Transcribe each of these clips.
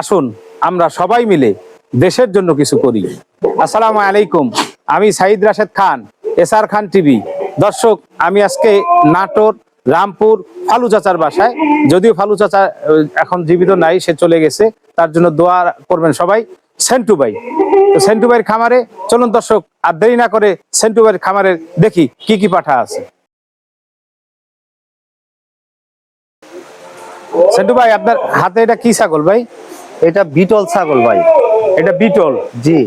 আসুন আমরা সবাই মিলে দেশের জন্য কিছু করি। আসসালামু আলাইকুম, আমি সাইদ রাশেদ খান, এসআর খান টিভি। দর্শক, আমি আজকে নাটোর রামপুর ফালু চাচার বাসায়, যদিও ফালু চাচা এখন জীবিত নাই, সে চলে গেছে, তার জন্য দোয়া করবেন সবাই। সেন্টু ভাই, তো সেন্টু ভাইয়ের খামারে চলুন দর্শক, আর দেরি না করে সেন্টু ভাইয়ের খামারে দেখি কি কি পাঠা আছে। সেন্টু ভাই, আপনার হাতে এটা কি ছাগল ভাই? এটা বিটল ছাগল ভাই। এটা বিটল? জি।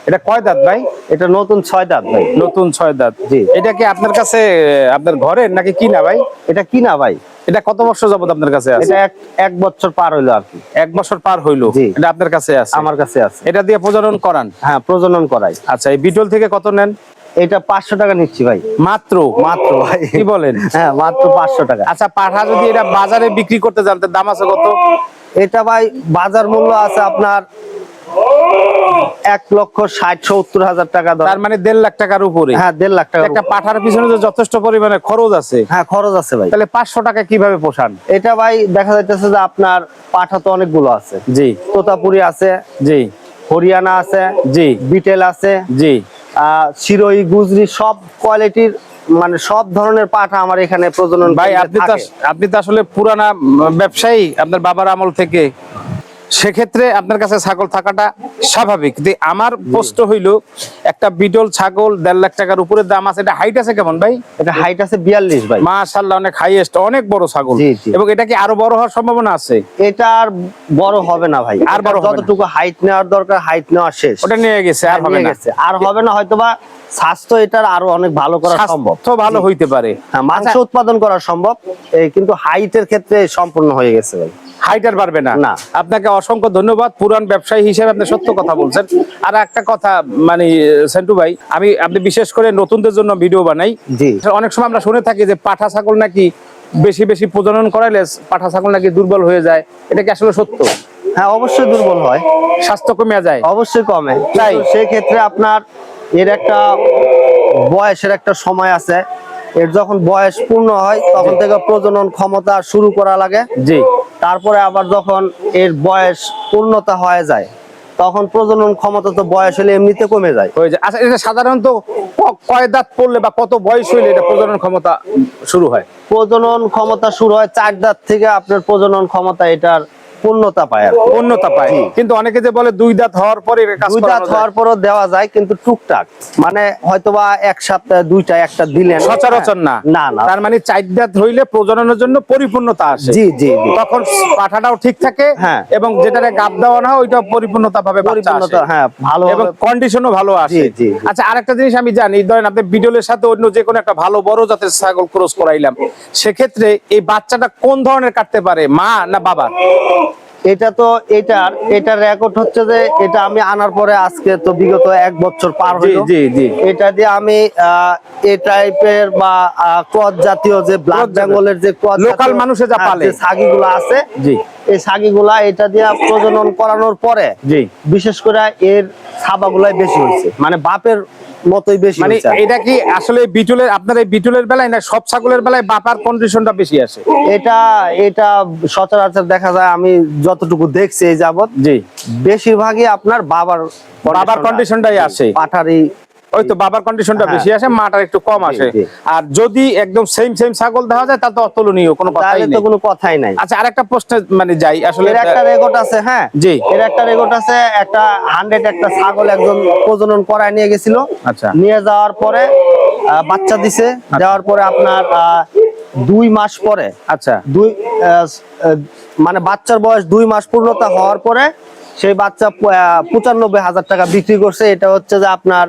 এটা কয় দাঁত ভাই? এটা নতুন 6 দাঁত ভাই। নতুন 6 দাঁত। জি। এটা কি আপনার কাছে আপনার ঘরের নাকি কিনা ভাই? এটা কিনা ভাই। এটা কত বছর যাবত আপনার কাছে আছে? এটা এক বছর পার হইলো আর কি। 1 বছর পার হইলো। জি। এটা আপনার কাছে আছে? আমার কাছে আছে। এটা দিয়ে প্রজনন করান? হ্যাঁ, প্রজনন করাই। আচ্ছা, এই বিটল থেকে কত নেন? এটা 500 টাকা নিচ্ছি ভাই। মাত্র? মাত্র ভাই। কি বলেন? হ্যাঁ, মাত্র 500 টাকা। আচ্ছা, পাঠা যদি এটা বাজারে বিক্রি করতে যান, তার দাম আছে কত? এটা ভাই বাজার মূল্য আছে আপনার 1,60,70,000 টাকা। তার মানে 1.5 লাখ টাকার উপরে? হ্যাঁ, 1.5 লাখ টাকা। একটা পাঠার পিছনে যে যথেষ্ট পরিমাণে খরচ আছে। হ্যাঁ, খরচ আছে ভাই। তাহলে 500 টাকা কিভাবে পোষান? এটা ভাই দেখা যাইতেছে যে আপনার পাঠা তো অনেকগুলো আছে। জি। তোতাপুরি আছে, জি। হরিয়ানা আছে, জি। বিটেল আছে, জি। শিরোই, গুজরি, সব কোয়ালিটির মানে সব ধরনের পাঠা আমার এখানে প্রজনন। ভাই, আপনি তো আসলে পুরানা ব্যবসায়ী, আপনার বাবার আমল থেকে, সেক্ষেত্রে আপনার কাছে ছাগল থাকাটা স্বাভাবিক। আমার প্রশ্ন হইল, একটা বিটল ছাগল 1.5 লাখ টাকার উপরে দাম আছে, এটা হাইট আছে কেমন ভাই? এটা হাইট আছে 42 ভাই। মাশাআল্লাহ, অনেক হাইয়েস্ট, অনেক বড় ছাগল। জি, জি। এবং এটা কি আরো বড় হওয়ার সম্ভাবনা আছে? এটা আর বড় হবে না ভাই। আর বড় হবে না। যতটুকু হাইট নেওয়ার দরকার হাইট নেওয়া শেষ। ওটা নিয়ে গেছে, আর হবে না। আর হবে না, হয়তোবা স্বাস্থ্য এটার আরো অনেক ভালো করা সম্ভব। তো ভালো হইতে পারে। হ্যাঁ, মাংস উৎপাদন করা সম্ভব, কিন্তু হাইটের ক্ষেত্রে সম্পূর্ণ হয়ে গেছে ভাই। হাইট আর বাড়বে না? না। আপনাকে অসংখ্য ধন্যবাদ, পুরান ব্যবসায়ী হিসেবে আপনি সত্য কথা বলছেন। আর একটা কথা, মানে সেন্টু ভাই, আপনি বিশেষ করে নতুনদের জন্য ভিডিও বানাই। জি। অনেক সময় আমরা শুনে থাকি যে পাঠা ছাগল নাকি বেশি বেশি প্রজনন করাইলে পাঠা ছাগল নাকি দুর্বল হয়ে যায়, এটা কি আসলে সত্য? হ্যাঁ, অবশ্যই দুর্বল হয়, স্বাস্থ্য কমে যায়? অবশ্যই কমে। তাই সেই ক্ষেত্রে আপনার এর একটা বয়সের একটা সময় আছে। এর যখন বয়স পূর্ণ হয় তখন থেকে প্রজনন ক্ষমতা শুরু করা লাগে। জি। তারপরে আবার যখন এর বয়স পূর্ণতা হয়ে যায় তখন প্রজনন ক্ষমতা তো বয়স হলে এমনিতে কমে যায়। আচ্ছা, এটা সাধারণত কয় দাঁত পড়লে বা কত বয়স হইলে এটা প্রজনন ক্ষমতা শুরু হয়? প্রজনন ক্ষমতা শুরু হয় 4 দাঁত থেকে। আপনার প্রজনন ক্ষমতা এটার পূর্ণতা পায়। পূর্ণতা পায়, কিন্তু অনেকে যে বলে 2 দাঁত হওয়ার পরে 2 দাঁত হওয়ার পরও দেওয়া যায়, কিন্তু টুকটাক, মানে হয়তোবা এক সপ্তাহে 2টা একটা দিলেন, সচরাচর না। না না। তার মানে 4 দাঁত হইলে প্রজননের জন্য পরিপূর্ণতা আসে। জি জি। তখন পাঠাটাও ঠিক থাকে। হ্যাঁ। এবং যেটারে গাব দেওয়া না ওইটা পরিপূর্ণতা ভাবে বাচ্চা আসে। হ্যাঁ, ভালো এবং কন্ডিশনও ভালো আসে। জি জি। আচ্ছা, আরেকটা জিনিস আমি জানি, ধরেন আপনি বিডলের সাথে অন্য যে কোনো একটা ভালো বড় জাতের ছাগল ক্রস করাইলাম, সেক্ষেত্রে এই বাচ্চাটা কোন ধরনের কাটতে পারে, মা না বাবা? এটা তো এটার রেকর্ড হচ্ছে যে এটা আমি আনার পরে আজকে তো বিগত 1 বছর পার হলো। জি জি। এটা দিয়ে আমি এই টাইপের বা ক্রস জাতীয় যে ব্ল্যাক বেঙ্গলের যে ক্রস লোকাল মানুষে যা পালে যে ছাগিগুলো আছে, জি, এই ছাগিগুলা এটা দিয়ে প্রজনন করানোর পরে জি, বিশেষ করে এর ছাবাগুলাই বেশি হয়েছে, মানে বাপের মতোই বেশি। মানে এটা কি আসলে বিটুলের, আপনার এই বিটুলের বেলায় না সব ছাগলের বেলায় বাপার কন্ডিশনটা বেশি আসে? এটা সচরাচর দেখা যায়, আমি যতটুকু দেখছি এই যাবত, জি, বেশিরভাগই আপনার বাবার কন্ডিশনটাই আসে। পাঠারি ওই তো বাবার কন্ডিশনটা বেশি আসে, মাটার একটু কম আসে। জি। আর যদি একদম সেম ছাগল দেওয়া যায় তা তো অতুলনীয়, কোনো কথাই তাহলে নেই। তো কোনো কথাই নাই। আচ্ছা, আরেকটা প্রশ্নে মানে যাই, আসলে এর একটা রেকর্ড আছে। হ্যাঁ জি। এর একটা রেকর্ড আছে, একটা 100 একটা ছাগল একজন প্রজনন করায় নিয়ে গেছিল। আচ্ছা। নিয়ে যাওয়ার পরে বাচ্চা দিছে, দেওয়ার পরে আপনার 2 মাস পরে, আচ্ছা, মানে বাচ্চার বয়স 2 মাস পূর্ণতা হওয়ার পরে সেই বাচ্চা 95,000 টাকা বিক্রি করছে। এটা হচ্ছে যে আপনার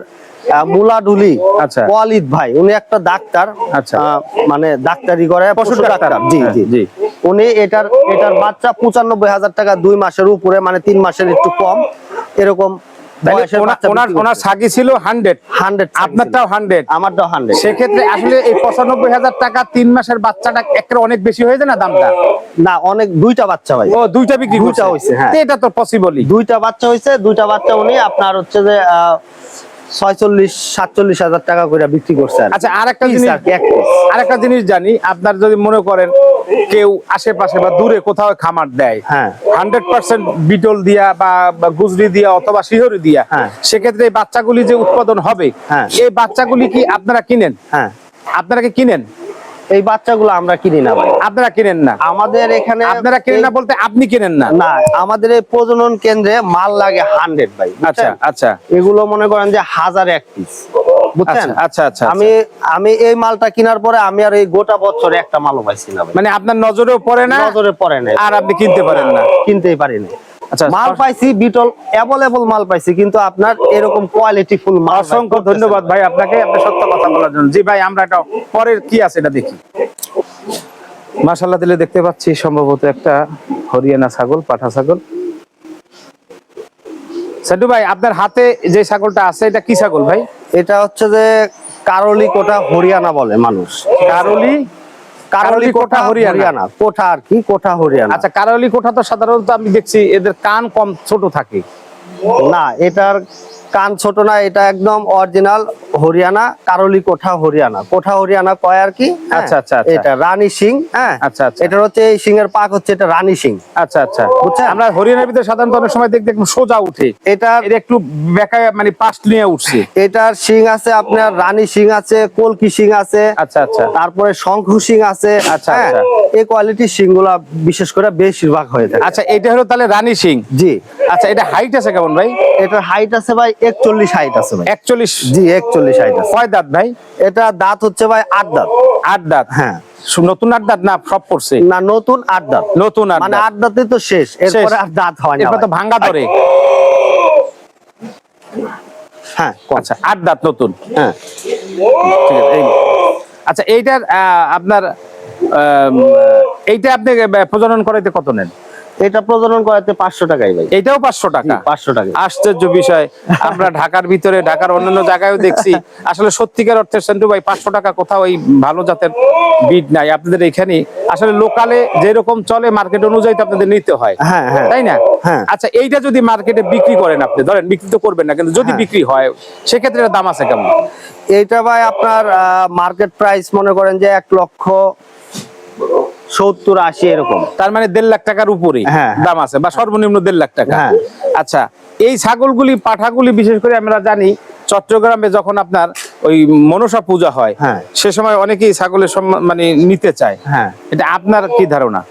মুলাডুলি। আচ্ছা। ওয়ালিদ ভাই, উনি একটা ডাক্তার। আচ্ছা। মানে ডাক্তারি করে, পশু ডাক্তার। জি হ্যাঁ, জি জি। উনি এটার বাচ্চা 95,000 টাকা 2 মাসের উপরে, মানে 3 মাসের একটু কম এরকম বয়সের বাচ্চা বিক্রি করছে। ওনার ছাগি ছিল 100, আপনারটাও 100, আমারটাও 100। সেক্ষেত্রে আসলে এই 95,000 টাকা 3 মাসের বাচ্চাটা একটা অনেক বেশি হয়ে যায় না দামটা? না, অনেক। 2টা বাচ্চা ভাই। ও, 2টা বিক্রি করছে? 2টা হইছে। হ্যাঁ, এটা তো পসিবলই। 2টা বাচ্চা হইছে। 2টা বাচ্চা উনি আপনার হচ্ছে যে 46-47,000 টাকা করে বিক্রি করছে। আচ্ছা, আরেকটা জিনিস জানি, আপনার যদি মনে করেন কেউ আশেপাশে বা দূরে কোথাও খামার দেয়, হ্যাঁ। 100% বিটল দিয়া বা গুজরি দিয়া অথবা শিহরি দিয়া, হ্যাঁ। সেক্ষেত্রে এই বাচ্চাগুলি যে উৎপাদন হবে, হ্যাঁ। এই বাচ্চাগুলি কি আপনারা কিনেন? হ্যাঁ, আপনারা কি কিনেন? এই বাচ্চাগুলো আমরা কিনি না ভাই। আপনারা কিনেন না? আমাদের এখানে আপনারা কিনেন না বলতে আপনি কিনেন না? না, আমাদের এই প্রজনন কেন্দ্রে মাল লাগে 100 ভাই, আচ্ছা বুঝছেন? আচ্ছা এগুলো মনে করেন যে 1000 এক পিস, বুঝছেন? আচ্ছা, আচ্ছা, আচ্ছা। আমি এই মালটা কেনার পরে আমি আর এই গোটা বছরে একটা মালও পাইছি না ভাই। মানে আপনার নজরেও পড়ে না, নজরে পড়ে না, আর আপনি কিনতে পারেন না? কিনতেই পারি না। আচ্ছা, মাল পাইছি বিটল, অ্যাভেলেবল মাল পাইছি, কিন্তু আপনার এরকম কোয়ালিটি ফুল মাল অসংখ্য ধন্যবাদ ভাই আপনাকে, আপনি সত্য কথা বলার জন্য। জি ভাই, আমরা এটা পরের কি আছে এটা দেখি। মাশাআল্লাহ, দিলে দেখতে পাচ্ছি সম্ভবত একটা হরিয়ানা ছাগল, পাঠা ছাগল। সাডু ভাই, আপনার হাতে যে ছাগলটা আছে এটা কি ছাগল ভাই? এটা হচ্ছে যে কারলি কোটা হরিয়ানা বলে মানুষ। কারলি কোটা হরিয়ানা, কোঠা আর কি, কোঠা হরিয়ানা। আচ্ছা, কারলি কোঠা তো সাধারণত আমি দেখছি এদের কান কম ছোট থাকে। না, এটার কান ছোট না, এটা একদম অরিজিনাল হরিয়ানা, কারলি কোঠা হরিয়ানা। কোঠা হরিয়ানা কয় আর কি। আচ্ছা, আচ্ছা, আচ্ছা। এটা রানী সিং। হ্যাঁ, আচ্ছা, আচ্ছা। এটার হচ্ছে এই সিং এর পাক হচ্ছে এটা রানী সিং। আচ্ছা আচ্ছা, বুঝছেন? আমরা হরিয়ানার ভিতরে সাধারণত অনেক সময় দেখতে একদম সোজা উঠে, এটা একটু বেকায় মানে পাশ নিয়ে উঠছে। এটার সিং আছে আপনার রানী সিং আছে, কলকি সিং আছে। আচ্ছা আচ্ছা, তারপরে শঙ্খু সিং আছে। আচ্ছা, হ্যাঁ, আচ্ছা। এই কোয়ালিটির সিং গুলা বিশেষ করে বেশিরভাগ হয়ে থাকে। আচ্ছা, এটা হলো তাহলে রানী সিং। জি। আচ্ছা, এটা হাইট আছে কেমন ভাই? এটার হাইট আছে ভাই 41 হাইট আছে ভাই। 41? জি, 41 হাইট আছে। কয় দাঁত ভাই? এটা দাঁত হচ্ছে ভাই 8 দাঁত। 8 দাঁত? হ্যাঁ। নতুন 8 দাঁত না সব পড়ছে? না, নতুন 8 দাঁত। নতুন 8 মানে দাঁত। 8 দাঁতে তো শেষ, এরপরে আর দাঁত হয় না। এরপর তো ভাঙা ধরে। হ্যাঁ, আচ্ছা, 8 দাঁত নতুন। হ্যাঁ। ঠিক আছে। আচ্ছা, এইটার আপনার এইটা আপনি প্রজনন করাইতে কত নেন? এটা প্রজনন করাতে 500 টাকাই ভাই। এটাও 500 টাকা? 500 টাকা। আশ্চর্য বিষয়, আমরা ঢাকার ভিতরে, ঢাকার অন্যান্য জায়গায়ও দেখছি, আসলে সত্যিকার অর্থে সেন্টু ভাই 500 টাকা কোথাও এই ভালো জাতের বিট নাই আপনাদের এখানে। আসলে লোকালে যেরকম চলে মার্কেট অনুযায়ী তো আপনাদের নিতে হয়, হ্যাঁ, হ্যাঁ। তাই না? হ্যাঁ। আচ্ছা, এইটা যদি মার্কেটে বিক্রি করেন, আপনি ধরেন বিক্রি তো করবেন না, কিন্তু যদি বিক্রি হয় সেক্ষেত্রে এর দাম আছে কেমন? এইটা ভাই আপনার মার্কেট প্রাইস মনে করেন যে 1,70,80 এরকম। তার মানে 1.5 লাখ টাকার উপরে হ্যাঁ, দাম আছে, বা সর্বনিম্ন 1.5 লাখ টাকা। হ্যাঁ। আচ্ছা, এই ছাগলগুলি, পাঠাগুলি বিশেষ করে আমরা জানি চট্টগ্রামে যখন আপনার ওই মনসা পূজা হয়, হ্যাঁ, সে সময় অনেকেই ছাগলের মানে নিতে চায়। হ্যাঁ। এটা আপনার কি ধারণা?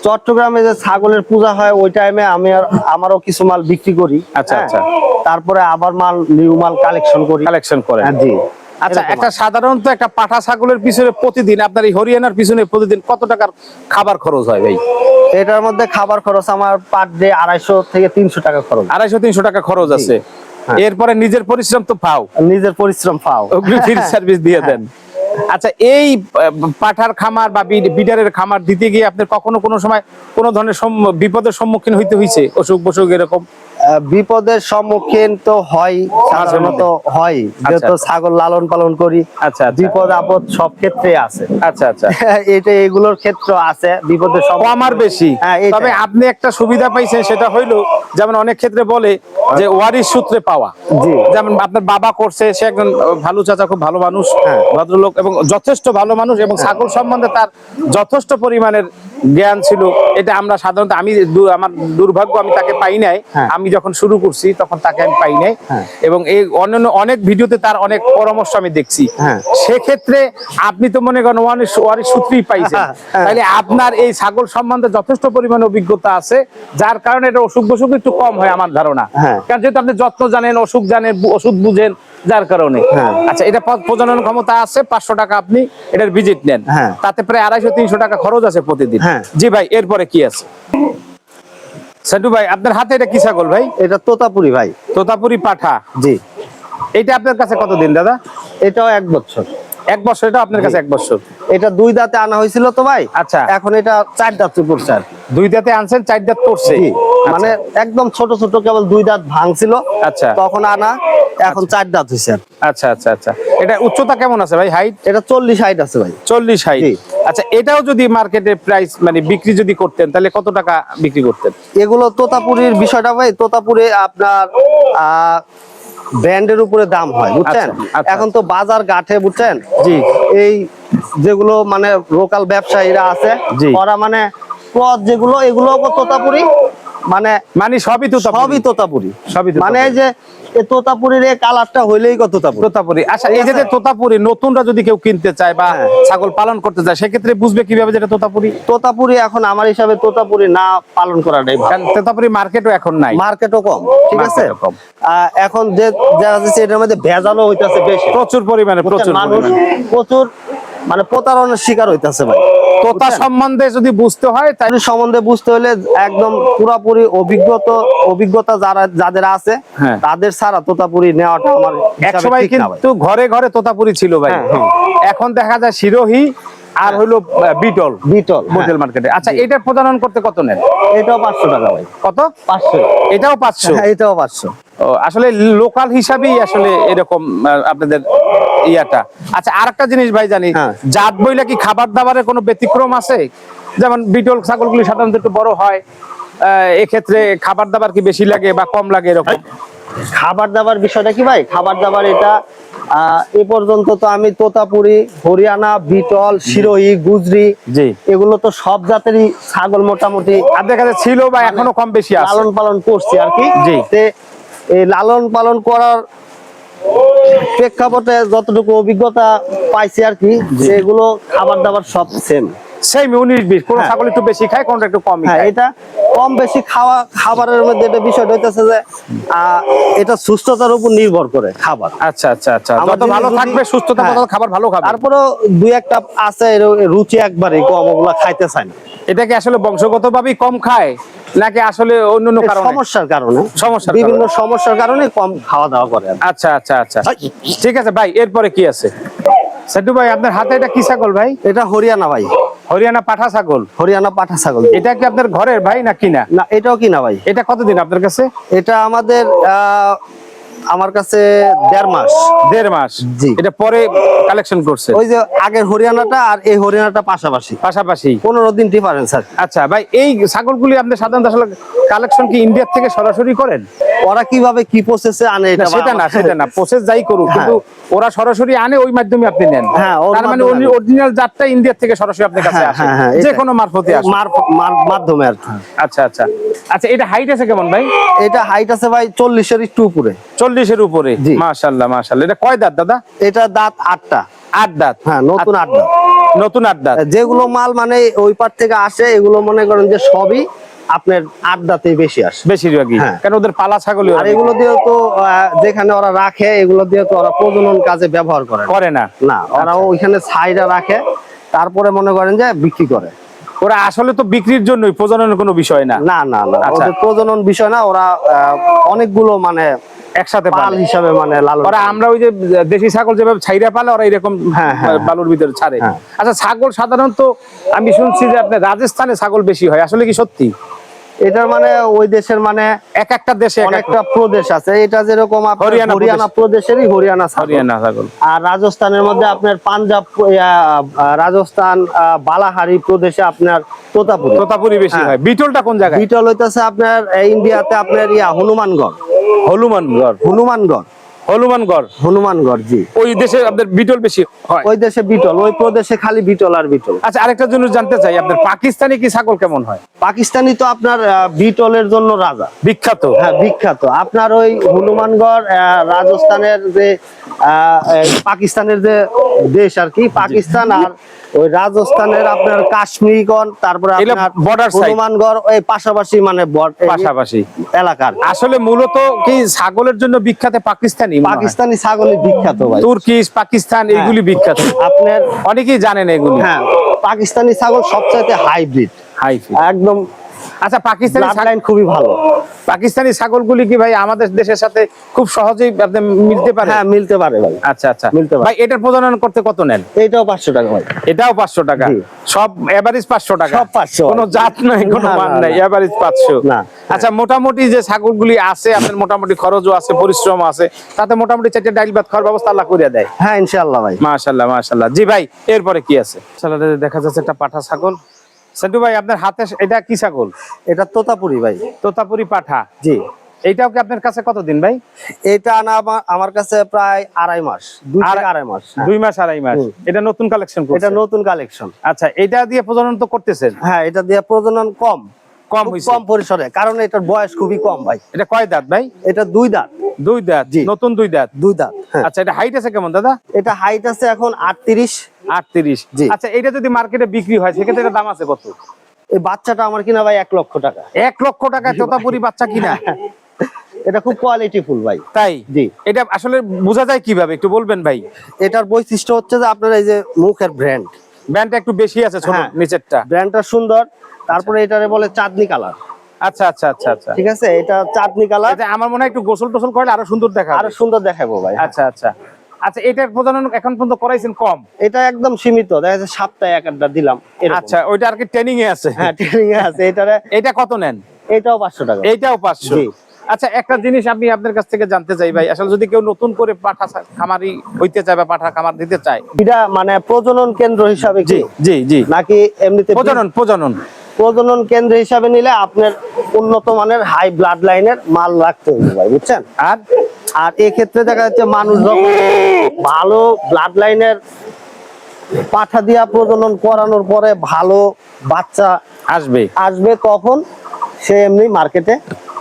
চট্টগ্রামে যে ছাগলের পূজা হয় ওই টাইমে আমারও কিছু মাল বিক্রি করি। আচ্ছা, হ্যাঁ। আচ্ছা। তারপরে আবার নিউ মাল কালেকশন করি। কালেকশন করেন? হ্যাঁ, জি। আচ্ছা, এরকম একটা আর। সাধারণত একটা পাঠা ছাগলের পিছনে প্রতিদিন, আপনার এই হরিয়ানার পিছনে প্রতিদিন কত টাকার খাবার খরচ হয় ভাই? এটার মধ্যে খাবার খরচ আমার পার ডে 250 থেকে 300 টাকা খরচ। 250-300 টাকা খরচ আছে। হ্যাঁ। এরপরে নিজের পরিশ্রম তো পাও, নিজের পরিশ্রম পাও, ফিল্ড সার্ভিস দিয়ে দেন। আচ্ছা, এই পাঠার খামার বা বিডারের খামার দিতে গিয়ে আপনার কখনো কোনো সময় কোনো ধরনের বিপদের সম্মুখীন হইতে হয়েছে? অসুখ বসুখ এরকম? বিপদের সম্মুখীন তো হয়, সাধারণত হয়, যেহেতু ছাগল লালন পালন করি। আচ্ছা, বিপদ আপদ সব ক্ষেত্রে আছে। আচ্ছা আচ্ছা, এটা এগুলোর ক্ষেত্রে আছে বিপদের কম আর বেশি। তবে আপনি একটা সুবিধা পাইছেন, সেটা হইলো যেমন অনেক ক্ষেত্রে বলে যে ওয়ারিশ সূত্রে পাওয়া। জি। যেমন আপনার বাবা করছে, সে একজন ভালো চাচা, খুব ভালো মানুষ, হ্যাঁ। ভদ্রলোক এবং যথেষ্ট ভালো মানুষ, এবং ছাগল সম্বন্ধে তার যথেষ্ট পরিমাণের জ্ঞান ছিল। এটা আমরা সাধারণত, আমার দুর্ভাগ্য আমি তাকে পাই নাই। হ্যাঁ। আমি যখন শুরু করছি তখন তাকে আমি পাই নাই। হ্যাঁ। এবং এই অন্যান্য অনেক ভিডিওতে তার অনেক পরামর্শ আমি দেখছি। হ্যাঁ। সেক্ষেত্রে আপনি তো মনে করেন ওয়ারিশ সূত্রেই পাইছেন, হ্যাঁ। তাহলে আপনার এই ছাগল সম্বন্ধে যথেষ্ট পরিমাণে অভিজ্ঞতা আছে, যার কারণে এটা অসুখ বসুখ একটু কম হয় আমার ধারণা। হ্যাঁ। কারণ যেহেতু আপনি যত্ন জানেন, অসুখ জানেন, ওষুধ বুঝেন, যার কারণে। হ্যাঁ। আচ্ছা, এটা প্রজনন ক্ষমতা আছে, 500 টাকা আপনি এটার ভিজিট নেন। হ্যাঁ। তাতে প্রায় 250-300 টাকা খরচ আছে প্রতিদিন। হ্যাঁ। জি ভাই, এরপরে কি আছে? সাডু ভাই, আপনার হাতে এটা কি ছাগল ভাই? এটা তোতাপুরি ভাই। তোতাপুরি পাঠা? জি। এটা আপনার কাছে কতদিন দাদা? এটাও 1 বছর। 1 বছর? এটা আপনার কাছে 1 বছর? এটা 2 দাঁতে আনা হয়েছিল তো ভাই। আচ্ছা। এখন এটা 4 দাঁতে পড়ছে আর কি। 2 দাঁতে আনছেন, 4 দাঁত পড়ছে? জি। মানে একদম ছোট ছোট কেবল 2 দাঁত ভাঙছিল, আচ্ছা। তখন আনা, এখন 4 দাঁত হয়েছে। আচ্ছা আচ্ছা আচ্ছা। এটা উচ্চতা কেমন আছে ভাই, হাইট? এটা 40 হাইট আছে ভাই। 40 হাইট? জি। আচ্ছা, এটাও যদি মার্কেটে প্রাইস মানে বিক্রি যদি করতেন, তাহলে কত টাকা বিক্রি করতেন? এগুলো তোতাপুরির বিষয়টা ভাই, তোতাপুরে আপনার ব্র্যান্ডের উপরে দাম হয়, বুঝছেন? আচ্ছা, আচ্ছা। এখন তো বাজার ঘাটে, বুঝছেন, জি। এই যেগুলো মানে লোকাল ব্যবসায়ীরা আছে জি। ওরা মানে ক্রস যেগুলো এগুলো তোতাপুরি মানে মানে সবই সবই তোতাপুরি সবই মানে এই যে এই তোতাপুরির এই কালারটা হইলেই তোতাপুরি। তোতাপুরি। আচ্ছা, এই যে তোতাপুরি নতুনরা যদি কেউ কিনতে চায় বা হ্যাঁ। ছাগল পালন করতে চায়, সেক্ষেত্রে বুঝবে কিভাবে যেটা তোতাপুরি? তোতাপুরি এখন আমার হিসাবে তোতাপুরি না পালন করাটাই ভালো। কারণ তোতাপুরি মার্কেটও এখন নাই, মার্কেটও কম, ঠিক আছে। মার্কেটও কম। এখন যে দেখা যাচ্ছে এটার মধ্যে ভেজালও হইতাছে বেশি, প্রচুর পরিমাণে, প্রচুর মানুষ পরিমাণে। প্রচুর মানে প্রতারণার শিকার হইতাছে ভাই। তোতা সম্বন্ধে যদি বুঝতে হয় তাই তাই সম্বন্ধে বুঝতে হলে একদম পুরাপুরি অভিজ্ঞতা যাদের আছে হ্যাঁ। তাদের ছাড়া তোতাপুরি নেওয়াটা আমার হিসাবে একসময় ঠিক না ভাই। কিন্তু ঘরে ঘরে তোতাপুরি ছিল ভাই। হ্যাঁ, হ্যাঁ। এখন দেখা যায় সিরোহি আর হলো বিটল, বিটল মডেল মার্কেটে। আচ্ছা, এটা প্রজনন করতে কত নেন? এটাও 500 টাকা ভাই। কত? 500। এটাও 500? হ্যাঁ, এটাও 500। ও, আসলে লোকাল হিসাবেই আসলে এরকম আপনাদের ইয়াটা। আচ্ছা, আরেকটা জিনিস ভাই জানি, হ্যাঁ। জাত বইলা কি খাবার দাবারের কোনো ব্যতিক্রম আছে? যেমন বিটল ছাগলগুলি সাধারণত একটু বড় হয়, এক্ষেত্রে খাবার দাবার কি বেশি লাগে বা কম লাগে এরকম? খাবার দাবার বিষয়টা কি ভাই, খাবার দাবার এটা এ পর্যন্ত তো আমি তোতাপুরি, হরিয়ানা, বিটল, সিরোহি, গুজরি জি। এগুলো তো সব জাতেরই ছাগল মোটামুটি আপনার কাছে ছিল বা এখনো কম বেশি আছে? লালন পালন করছি আর কি। জি। তে এই লালন পালন করার প্রেক্ষাপটে যতটুকু অভিজ্ঞতা পাইছি আর কি, সেগুলো খাবার দাবার সব সেম। সেই 19-20, কোন হ্যাঁ। ছাগল একটু বেশি খায়, কোনটা একটু কম হ্যাঁ, খায়। এটা কম বেশি খাবারের মধ্যে এটা বিষয়টা হইতেছে যে এটা সুস্থতার উপর নির্ভর করে খাবার। আচ্ছা আচ্ছা আচ্ছা, আমার যত ভালো যদি- থাকবে সুস্থতা, হ্যাঁ। তত খাবার ভালো খাবে। তারপরেও দুই একটা আছে রুচি একবারই কম, ওগুলা খাইতে চায় না। এটা কি আসলে বংশগতভাবেই কম খায় নাকি আসলে অন্যান্য এই কারণে? সমস্যার কারণে, সমস্যার বিভিন্ন কারণে। সমস্যার কারণে কম খাওয়া দাওয়া করে আর কি। আচ্ছা আচ্ছা আচ্ছা, ঠিক আছে ভাই, এরপরে কি আছে? সাইদু ভাই, আপনার হাতে এটা কি ছাগল ভাই? এটা হরিয়ানা ভাই, হরিয়ানা পাঠা ছাগল। হরিয়ানা পাঠা ছাগল। এটা কি আপনার ঘরের ভাই না কিনা? না, এটাও কিনা ভাই। এটা কতদিন আপনার কাছে? এটা আমাদের আমার কাছে 1.5 মাস। 1.5 মাস? জি। এটা পরে কালেকশন করছে? ওই যে আগের হরিয়ানাটা আর এই হরিয়ানাটা পাশাপাশি, পাশাপাশি? 15 দিন ডিফারেন্স আর কি। আচ্ছা ভাই, এই ছাগলগুলি আপনি সাধারণত আসলে কালেকশন কি ইন্ডিয়া থেকে সরাসরি করেন? ওরা কিভাবে কি প্রসেসে আনে না, এটা সেটা না, সেটা না, প্রসেস যাই করুক, হ্যাঁ। কিন্তু ওরা সরাসরি আনে, ওই মাধ্যমে আপনি নেন। হ্যাঁ, ওর তার মানে মাধ্যমে আনে। অরিজিনাল জাতটা ইন্ডিয়া থেকে সরাসরি আপনার কাছে হ্যাঁ, আসে, হ্যাঁ, হ্যাঁ, যে এটাই। কোনো মারফতে আসে। মাধ্যমে আর কি। আচ্ছা আচ্ছা আচ্ছা, এটা হাইট আছে কেমন ভাই? এটা হাইট আছে ভাই 40-এর একটু উপরে। 40-এর উপরে? জি। মাশাআল্লাহ মাশাআল্লাহ। এটা কয় দাঁত দাদা? এটা দাঁত 8টা। 8 দাঁত? হ্যাঁ, নতুন 8 দাঁত। নতুন 8 দাঁত? যেগুলো মাল মানে ওই পার থেকে আসে এগুলো মনে করেন যে সবই আপনার 8 দাঁতেই বেশি আসে বেশিরভাগই? হ্যাঁ। কারণ ওদের পালা ছাগলই আর এগুলো দিয়ে তো যেখানে ওরা রাখে এগুলো দিয়ে তো ওরা প্রজনন কাজে ব্যবহার করে না। করে না? না, ওরা ওইখানে ছাইরা রাখে, তারপরে মনে করেন যে বিক্রি করে। ওরা আসলে তো বিক্রির জন্যই, প্রজননের কোনো বিষয় না? না না না, আচ্ছা। ওদের প্রজনন বিষয় না, ওরা অনেকগুলো মানে একসাথে পাল পালে? হিসাবে মানে লালন ওরা, পালন। আমরা ওই যে দেশি ছাগল যেভাবে ছাইরা পালে, ওরা এরকম হ্যাঁ, হ্যাঁ, বালুর ভিতরে ছাড়ে। হ্যাঁ। আচ্ছা, ছাগল সাধারণত আমি শুনছি যে আপনার রাজস্থানে ছাগল বেশি হয়, আসলে কি সত্যি? এটার মানে ওই দেশের মানে এক একটা দেশে এক একটা অনেকটা প্রদেশ আছে, এটা যেরকম আপনার হরিয়ানা হরিয়ানা প্রদেশেরই হরিয়ানা ছাগল। হরিয়ানা ছাগল। আর রাজস্থানের মধ্যে আপনার পাঞ্জাব, রাজস্থান, বালাহারি প্রদেশে আপনার তোতাপুরি। তোতাপুরি বেশি হ্যাঁ। হয়। বিটলটা কোন জায়গায়? বিটল হইতেছে আপনার ইন্ডিয়াতে আপনার হনুমানগড়। হনুমানগড়? হনুমানগড়, হনুমানগড় হনুমানগড়, জি। ওই দেশে আপনাদের বিটল বেশি হয়? ওই দেশে বিটল, ওই প্রদেশে খালি বিটল আর বিটল। আচ্ছা, আরেকটা জিনিস জানতে চাই, আপনার পাকিস্তানি কি ছাগল কেমন হয়? পাকিস্তানি তো আপনার বিটলের জন্য রাজা, বিখ্যাত? হ্যাঁ বিখ্যাত। আপনার ওই হনুমানগড় রাজস্থানের যে পাকিস্তানের যে দেশ আর কি, পাকিস্তান আর ওই রাজস্থানের আপনার কাশ্মীরগঞ্জ, তারপরে এগুলো আপনার border side? হনুমানগড় এই পাশাপাশি মানে পাশাপাশি এলাকার। আসলে মূলত কি ছাগলের জন্য বিখ্যাত পাকিস্তানি? পাকিস্তানি ছাগলই বিখ্যাত ভাই। তুর্কি, পাকিস্তান এগুলি বিখ্যাত, আপনার অনেকেই জানেন এগুলি। হ্যাঁ, পাকিস্তানি ছাগল সবচাইতে হাইব্রিড হাই। একদম, আচ্ছা, পাকিস্তানি ব্লাড লাইন খুবই ভালো। পাকিস্তানি ছাগলগুলি কি ভাই আমাদের দেশের সাথে খুব সহজেই আপনি মিলতে পারে? হ্যাঁ, মিলতে পারে ভাই। আচ্ছা আচ্ছা মিলতে পারে। ভাই, এটার প্রজনন করতে কত নেন? এইটাও 500 টাকা ভাই। এটাও 500 টাকা? জি। সব এভারেজ 500 টাকা? সব 500। কোনো জাত নাই, কোনো না, মান না, নাই, না। এভারেজ 500? না। আচ্ছা, মোটামুটি যে ছাগলগুলি আছে আপনার, মোটামুটি খরচও আছে, পরিশ্রম আছে, তাতে মোটামুটি 4 ডাইল ভাত খাওয়ার ব্যবস্থা আল্লাহ করে দেয়। হ্যাঁ, ইনশাআল্লাহ ভাই। মাশাআল্লাহ মাশাআল্লাহ। জি ভাই, এরপরে কি আছে? সালাদে দেখা যাচ্ছে একটা পাঠা ছাগল। সেন্টু ভাই, আপনার হাতে এটা কি ছাগল? এটা তোতাপুরি ভাই। তোতাপুরি পাঠা? জি। এইটাও কি আপনার কাছে কতদিন ভাই? এটা আনা আমার কাছে প্রায় 2.5 মাস, 2 থেকে 2.5 মাস। 2 মাস 2.5 মাস। এটা নতুন কালেকশন করছেন? এটা নতুন কালেকশন। আচ্ছা, এটা দিয়ে প্রজনন তো করতেছেন? হ্যাঁ, এটা দিয়ে প্রজনন কম কম খুব হইছে? কম পরিসরে, কারণ এটার বয়স খুবই কম ভাই। এটা কয় দাঁত ভাই? এটা 2 দাঁত। 2 দাঁত? জি। নতুন 2 দাঁত? 2 দাঁত, হ্যাঁ। আচ্ছা, এটা হাইট আছে কেমন দাদা? এটা হাইট আছে এখন 38। 38। জি। আচ্ছা, এটা যদি মার্কেটে বিক্রি হয় সেক্ষেত্রে এটার দাম আছে কত? এই বাচ্চাটা আমার কিনা ভাই 1 লক্ষ টাকা। 1 লক্ষ টাকায় তোতাপুরি বাচ্চা কিনা? এটা খুব কোয়ালিটিফুল ভাই। তাই? জি। এটা আসলে বোঝা যায় কিভাবে একটু বলবেন ভাই? এটার বৈশিষ্ট্য হচ্ছে যে আপনার এই যে মুখের ব্র্যান্ড, ব্যান্ডটা একটু বেশি আছে ছোট, হ্যাঁ। নিচেরটা। ব্র্যান্ডটা সুন্দর। তারপরে এটারে বলে চাঁদনি কালার। আচ্ছা আচ্ছা আচ্ছা আচ্ছা। ঠিক আছে, এটা চাঁদনি কালার। এটা আমার মনে হয় একটু গোসল টোসল করলে আরো সুন্দর দেখাবে। আরো সুন্দর দেখাবো ভাই। আচ্ছা আচ্ছা আচ্ছা। এটার প্রজনন এখন পর্যন্ত করাইছেন কম? এটা একদম সীমিত, দেখা যাচ্ছে সপ্তাহে 1-1টা দিলাম এরকম। আচ্ছা, ওইটা আর কি ট্রেনিং এ আছে? হ্যাঁ, ট্রেনিং এ আছে। এটারে এটা কত নেন? এটাও 500 টাকা। এইটাও 500? জি। আচ্ছা, একটা জিনিস আমি আপনার কাছ থেকে জানতে চাই ভাই, আসলে যদি কেউ নতুন করে পাঠা খামারি হইতে চায় বা পাঠা খামার দিতে চায়, এটা মানে প্রজনন কেন্দ্র হিসাবে জি কি জি জি, নাকি এমনিতে প্রজনন প্রজনন প্রজনন কেন্দ্র হিসাবে নিলে আপনার উন্নত মানের হাই ব্লাড লাইনের মাল রাখতে হবে ভাই, বুঝছেন? আর আর এক্ষেত্রে দেখা যাচ্ছে মানুষ যখন ভালো ব্লাড লাইনের পাঠা দিয়া প্রজনন করানোর পরে ভালো বাচ্চা আসবে আসবে, তখন সে এমনি মার্কেটে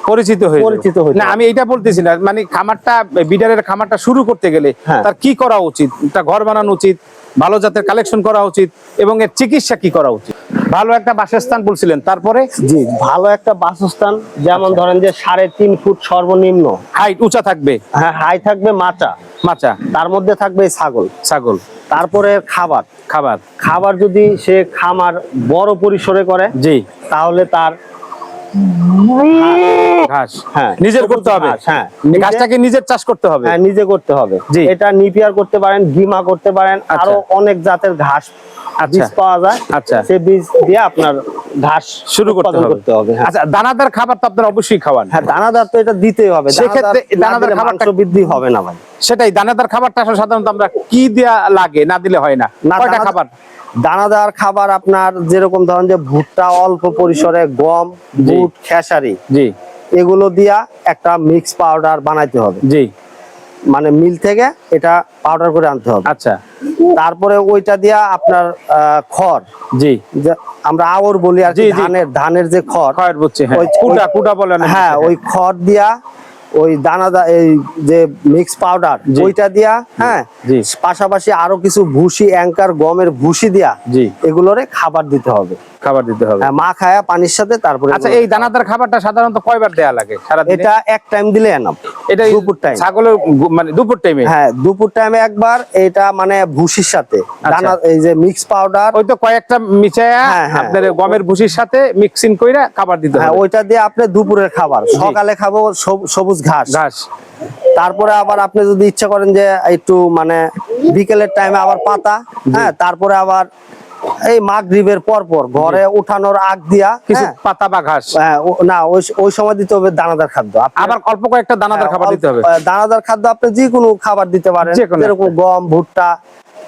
পরিচিত হয়ে পরিচিত যাবে। হয়ে না, যাবে। আমি এটা বলতেছি না, মানে খামারটা বিডারের খামারটা শুরু করতে গেলে হ্যাঁ। তার কি করা উচিত? একটা ঘর বানানো উচিত, ভালো জাতের কালেকশন করা উচিত, এবং এর চিকিৎসা কি করা উচিত? ভালো একটা বাসস্থান বলছিলেন, তারপরে? জি, ভালো একটা বাসস্থান, যেমন ধরেন যে 3.5 ফুট সর্বনিম্ন হাইট উঁচা থাকবে, হ্যাঁ, হাই থাকবে, মাচা, মাচা, তার মধ্যে থাকবে ছাগল। ছাগল। তারপরে খাবার খাবার? খাবার যদি সে খামার বড় পরিসরে করে জি। তাহলে তার ঘাস? হ্যাঁ, নিজের সবুজ করতে হবে? ঘাস, হ্যাঁ, এই ঘাসটাকে নিজের চাষ করতে হবে? হ্যাঁ, নিজে করতে হবে। জি। এটা নিপিয়ার করতে পারেন, গিমা করতে পারেন, আচ্ছা। আরো অনেক জাতের ঘাস আচ্ছা। বীজ পাওয়া যায়। আচ্ছা। সেই বীজ দিয়ে আপনার ঘাস শুরু উৎপাদন করতে হবে। হ্যাঁ। আচ্ছা, দানাদার খাবার তো আপনার অবশ্যই খাওয়ান? হ্যাঁ, দানাদার তো এটা দিতেই হবে। সেক্ষেত্রে না দানাদার দিলে খাবারটা মাংস বৃদ্ধি হবে না ভাই। সেটাই, দানাদার খাবারটা আসলে সাধারণত আমরা কি দেয়া লাগে, না দিলে হয় না? না, কয়টা খাবার? দানাদার খাবার আপনার যেরকম ধরেন যে ভুট্টা অল্প পরিসরে, গম, বুট, খেসারি, জি এগুলো দিয়া একটা মিক্স পাউডার বানাইতে হবে। জি। মানে মিল থেকে এটা পাউডার করে আনতে হবে। আচ্ছা। তারপরে ওইটা দিয়া আপনার খড়, জি যে আমরা আওর বলি আর কি, জি, জি। ধানের যে খড়, খয়ের বুঝছি, হ্যাঁ। ওই- কুটা কুটা বলে না? হ্যাঁ, ওই খড় দিয়া ওই দানাদার এই যে মিক্স পাউডার জি। ওইটা দিয়া, হ্যাঁ, জি। পাশাপাশি আরো কিছু ভুসি, অ্যাঙ্কার, গমের ভুসি দিয়া জি। এগুলোরে খাবার দিতে হবে। খাবার দিতে হবে। হ্যাঁ, মা খায়া পানির সাথে। তারপরে আচ্ছা, এই দানাদার খাবারটা সাধারণত কয়বার দেয়া লাগে সারাদিনে? এটা এক টাইম দিলে এনাফ। এটা দুপুর টাইম। ছাগলের মানে দুপুর টাইমে? হ্যাঁ, দুপুর টাইমে একবার। এটা মানে ভুসির সাথে দানা, এই যে মিক্স পাউডার, ওই তো কয়েকটা মিশায়া হ্যাঁ, হ্যাঁ। আপনার গমের ভুসির সাথে মিক্সিং কইরা খাবার দিতে হ্যাঁ, হবে? ওইটা দিয়ে আপনি দুপুরের খাবার। সকালে খাবো সবুজ ঘাস। ঘাস। তারপরে আবার আপনি যদি ইচ্ছা করেন যে একটু মানে বিকেলের টাইমে আবার পাতা, হ্যাঁ, তারপরে আবার এই মাগরিবের পর পর ঘরে উঠানোর আগ দিয়া কিছু হ্যাঁ, পাতা বা ঘাস? না, ওই সময় দিতে হবে দানাদার খাদ্য। আবার অল্প কয়েকটা দানাদার খাবার দিতে হবে? দানাদার খাদ্য আপনি যে কোনো খাবার দিতে পারেন, যেকোনো যেরকম গম, ভুট্টা,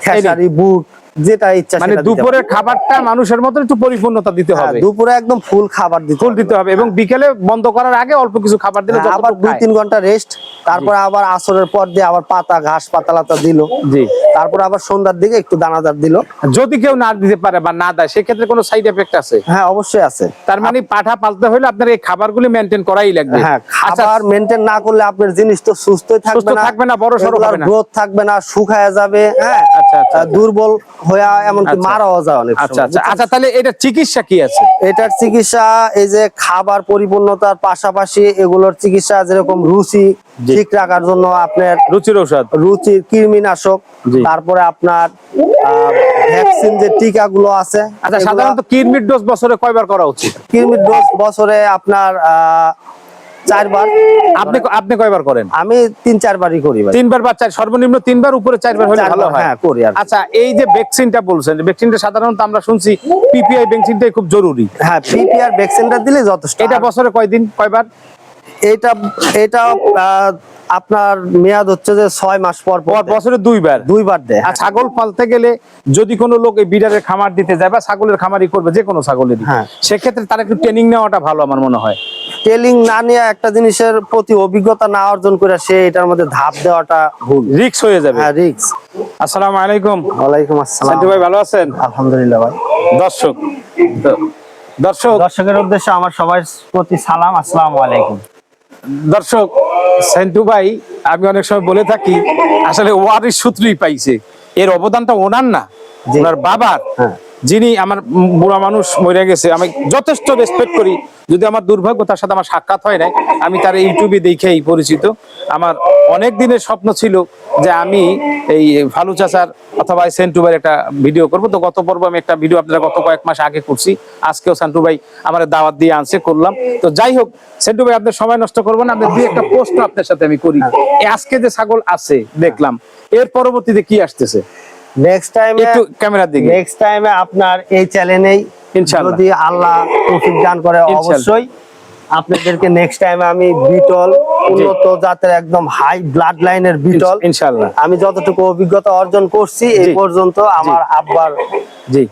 খেসারি, বুট, যেটা ইচ্ছা মানে সেটা দিতে দুপুরের পারেন। খাবারটা মানুষের মতো একটু পরিপূর্ণতা দিতে হ্যাঁ, হবে? দুপুরে একদম ফুল খাবার দিতে ফুল দিতে হবে, এবং বিকেলে বন্ধ করার আগে অল্প কিছু খাবার দিলে হ্যাঁ, আবার যতটুকু খায়। 2-3 ঘন্টা রেস্ট, তারপরে আবার আসরের পর দিয়ে আবার পাতা, ঘাস, পাতা লাতা দিল। জি। তারপরে আবার সন্ধ্যার দিকে একটু দানাদার দিল। যদি কেউ না দিতে পারে বা না দেয়, সেক্ষেত্রে কোনো সাইড এফেক্ট আছে? হ্যাঁ, অবশ্যই আছে। তার মানে পাঠা পালতে হলে আপনার এই খাবারগুলি মেনটেন করাই লাগবে? হ্যাঁ, আচ্ছা, খাবার মেনটেন না করলে আপনার জিনিস তো সুস্থই থাকবে না, বড় সড়ো হবে না। গ্রোথ থাকবে না, শুকায় যাবে, হ্যাঁ, আচ্ছা, আচ্ছা। দুর্বল হয়ে এমনকি আচ্ছা। মারাও যায় অনেক সময়। আচ্ছা আচ্ছা আচ্ছা। তাহলে এটা চিকিৎসা কি আছে? এটার চিকিৎসা এই যে খাবার পরিপূর্ণতার পাশাপাশি এগুলোর চিকিৎসা, যেরকম রুচি জি। ঠিক রাখার জন্য আপনার রুচির ঔষধ? রুচির কৃমিনাশক, জি। তারপরে আপনার ভ্যাকসিন যে টিকাগুলো আছে। আচ্ছা, এগুলা- সাধারণত কৃমির ডোজ বছরে কয়বার করা উচিত? কৃমির ডোজ বছরে আপনার 4 বার। আপনি কয়বার করেন? আমি 3-4 বারই করি ভাই। 3 বার বা 4, সর্বনিম্ন 3 বার, উপরে 4 বার হলে 4 ভালো বার, হয়? হ্যাঁ, করি আর কি। আচ্ছা, এই যে ভ্যাকসিনটা বলছেন, ভ্যাকসিনটা সাধারণত আমরা শুনছি পিপিআই ভ্যাকসিনটাই খুব জরুরি। হ্যাঁ, পিপিআর ভ্যাকসিনটা দিলে যথেষ্ট। এটা বছরে কয়বার? এটা এটা আপনার মেয়াদ হচ্ছে যে 6 মাস পর পর বছরে দুইবার দুইবার দেয়। আর ছাগল পালতে গেলে যদি কোনো লোক এই বিডারের খামার দিতে যায় বা ছাগলের খামারই করবে, যে কোনো ছাগলেরই, হ্যাঁ। সেক্ষেত্রে তার একটু ট্রেনিং নেওয়াটা ভালো আমার মনে হয়। ট্রেনিং না নিয়ে একটা জিনিসের প্রতি অভিজ্ঞতা না অর্জন করে সে এটার মধ্যে ধাপ দেওয়াটা ভুল, রিস্ক হয়ে যাবে। হ্যাঁ রিস্ক। আসসালামু আলাইকুম। ওয়ালাইকুম আসসালাম। সেন্টু ভাই ভালো আছেন? আলহামদুলিল্লাহ ভাই। দর্শক দর্শকের উদ্দেশ্যে আমার সবার প্রতি সালাম, আসসালামু আলাইকুম। দর্শক, সেন্টু ভাই আমি অনেক সময় বলে থাকি আসলে ওয়ারিশ সূত্রেই পাইছে, এর অবদানটা ওনার না, জি। ওনার বাবার। হ্যাঁ। যিনি আমার বুড়া মানুষ মরে গেছে, আমি যথেষ্ট রেসপেক্ট করি, যদি আমার দুর্ভাগ্য তার সাথে আমার সাক্ষাৎ হয় নাই, আমি তার ইউটিউবে দেখেই পরিচিত। আমার অনেক দিনের স্বপ্ন ছিল যে আমি এই ফালু চাচার অথবা সেন্টু ভাইয়ের একটা ভিডিও করবো। তো গত পর্ব আমি একটা ভিডিও আপনারা গত কয়েক মাস আগে করছি, আজকেও সেন্টু ভাই আমার দাওয়াত দিয়ে আনছে, করলাম। তো যাই হোক সেন্টু ভাই, আপনার সময় নষ্ট করবো না, আপনার দুই একটা প্রশ্ন আপনার সাথে আমি করি। আজকে যে ছাগল আছে দেখলাম, এর পরবর্তীতে কি আসতেছে নেক্সট টাইমে, একটু ক্যামেরার দিকে। নেক্সট টাইমে আপনার এই চ্যানেলেই ইনশাআল্লাহ। যদি আল্লাহ তৌফিক দান করে অবশ্যই আপনাদেরকে নেক্সট টাইমে আমি বিটল, উন্নত জাতের একদম হাই ব্লাড লাইনের বিটল, ইনশাআল্লাহ আমি যতটুকু অভিজ্ঞতা অর্জন করছি এই জি। পর্যন্ত আমার আব্বার জি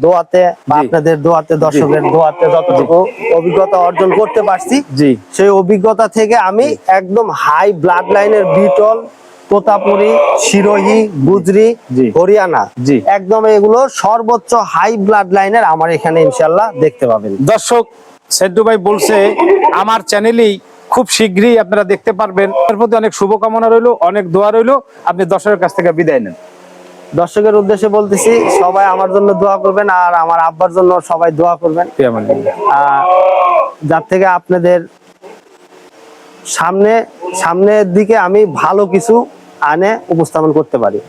দোয়াতে বা জি। আপনাদের দোয়াতে, দর্শকের দোয়াতে যতটুকু অভিজ্ঞতা অর্জন করতে পারছি, জি সেই অভিজ্ঞতা থেকে আমি একদম হাই ব্লাড লাইনের বিটল, তোতাপুরি, সিরোহি, গুজরি, জি। হরিয়ানা, জি। একদম এগুলো সর্বোচ্চ হাই ব্লাড লাইনের আমার এখানে ইনশাল্লাহ দেখতে পাবেন। দর্শক, সেন্টু ভাই বলছে আমার চ্যানেলেই খুব শীঘ্রই আপনারা দেখতে পারবেন। এর প্রতি অনেক শুভকামনা রইলো, অনেক দোয়া রইলো। আপনি দর্শকের কাছ থেকে বিদায় নেন। দর্শকের উদ্দেশ্যে বলতেছি, সবাই আমার জন্য দোয়া করবেন আর আমার আব্বার জন্য সবাই দোয়া করবেন, যার থেকে আপনাদের সামনের দিকে আমি ভালো কিছু আনে উপস্থাপন করতে পারি।